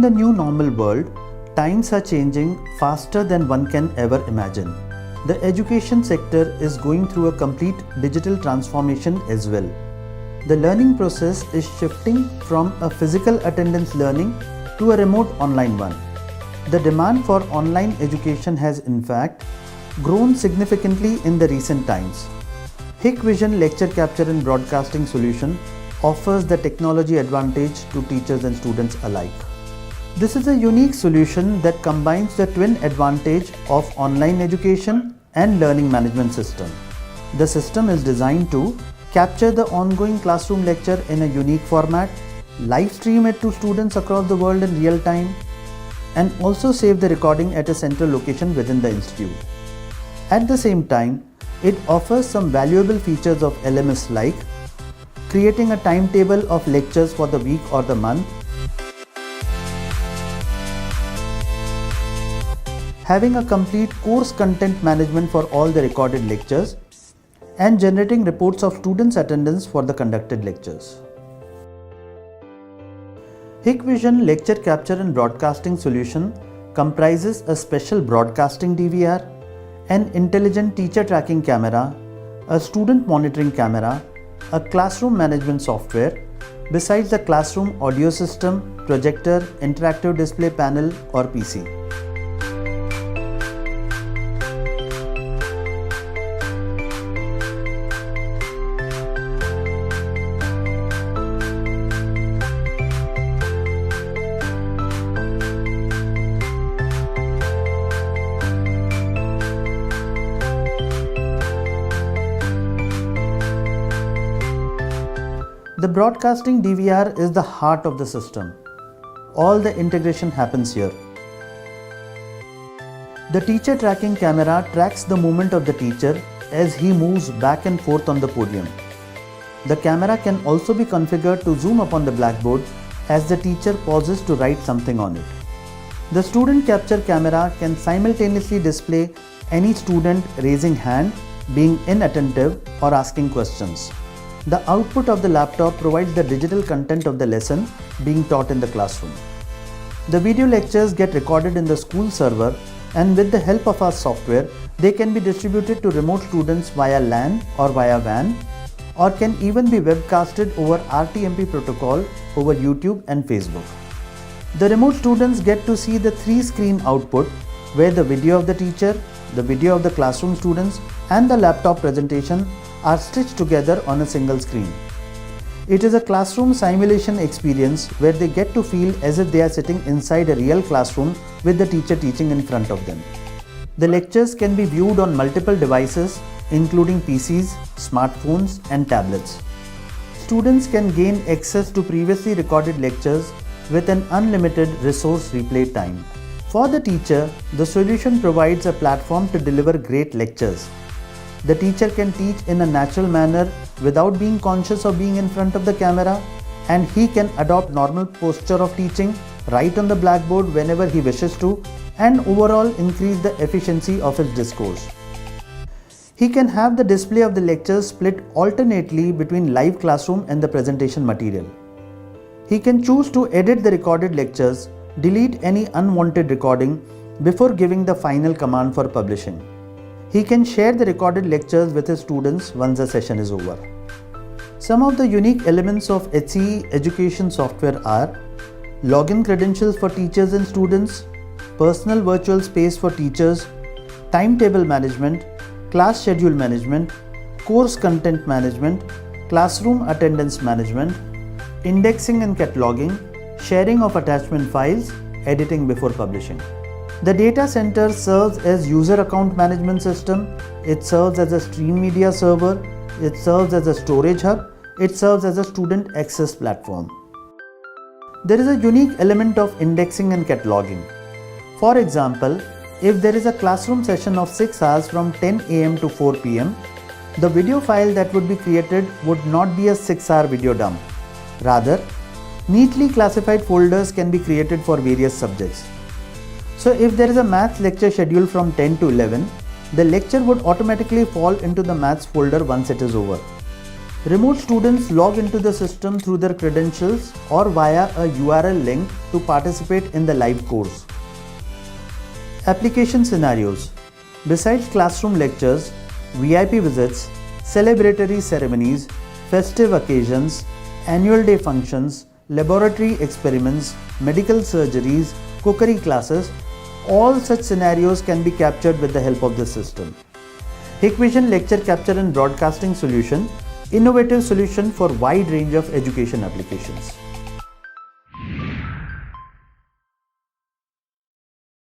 the new normal world, times are changing faster than one can ever imagine. The education sector is going through a complete digital transformation as well. The learning process is shifting from a physical attendance learning to a remote online one. The demand for online education has in fact grown significantly in the recent times. Hikvision Lecture Capture and Broadcasting solution offers the technology advantage to teachers and students alike. This is a unique solution that combines the twin advantage of online education and learning management system. The system is designed to capture the ongoing classroom lecture in a unique format, live stream it to students across the world in real time, and also save the recording at a central location within the institute. At the same time, it offers some valuable features of LMS like creating a timetable of lectures for the week or the month, having a complete course content management for all the recorded lectures, and generating reports of students' attendance for the conducted lectures. Hikvision Lecture Capture and Broadcasting solution comprises a special broadcasting DVR, an intelligent teacher tracking camera, a student monitoring camera, a classroom management software, besides the classroom audio system, projector, interactive display panel or PC. The broadcasting DVR is the heart of the system. All the integration happens here. The teacher tracking camera tracks the movement of the teacher as he moves back and forth on the podium. The camera can also be configured to zoom upon the blackboard as the teacher pauses to write something on it. The student capture camera can simultaneously display any student raising hand, being inattentive or asking questions. The output of the laptop provides the digital content of the lesson being taught in the classroom. The video lectures get recorded in the school server, and with the help of our software, they can be distributed to remote students via LAN or via WAN, or can even be webcasted over RTMP protocol over YouTube and Facebook. The remote students get to see the 3-screen output where the video of the teacher, the video of the classroom students, and the laptop presentation are stitched together on a single screen. It is a classroom simulation experience where they get to feel as if they are sitting inside a real classroom with the teacher teaching in front of them. The lectures can be viewed on multiple devices including PCs, smartphones and tablets. Students can gain access to previously recorded lectures with an unlimited resource replay time. For the teacher, the solution provides a platform to deliver great lectures. The teacher can teach in a natural manner without being conscious of being in front of the camera, and he can adopt normal posture of teaching, write on the blackboard whenever he wishes to, and overall increase the efficiency of his discourse. He can have the display of the lectures split alternately between live classroom and the presentation material. He can choose to edit the recorded lectures, delete any unwanted recording before giving the final command for publishing. He can share the recorded lectures with his students once the session is over. Some of the unique elements of HCE education software are login credentials for teachers and students, personal virtual space for teachers, timetable management, class schedule management, course content management, classroom attendance management, indexing and cataloging, sharing of attachment files, editing before publishing. The data center serves as user account management system, it serves as a stream media server, it serves as a storage hub, it serves as a student access platform. There is a unique element of indexing and cataloging. For example, if there is a classroom session of 6 hours from 10 am to 4 pm, the video file that would be created would not be a 6-hour video dump. Rather, neatly classified folders can be created for various subjects. So if there is a maths lecture scheduled from 10 to 11, the lecture would automatically fall into the maths folder once it is over. Remote students log into the system through their credentials or via a URL link to participate in the live course. Application scenarios. Besides classroom lectures, VIP visits, celebratory ceremonies, festive occasions, annual day functions, laboratory experiments, medical surgeries, cookery classes, all such scenarios can be captured with the help of the system. Hikvision Lecture Capture and Broadcasting Solution, innovative solution for wide range of education applications.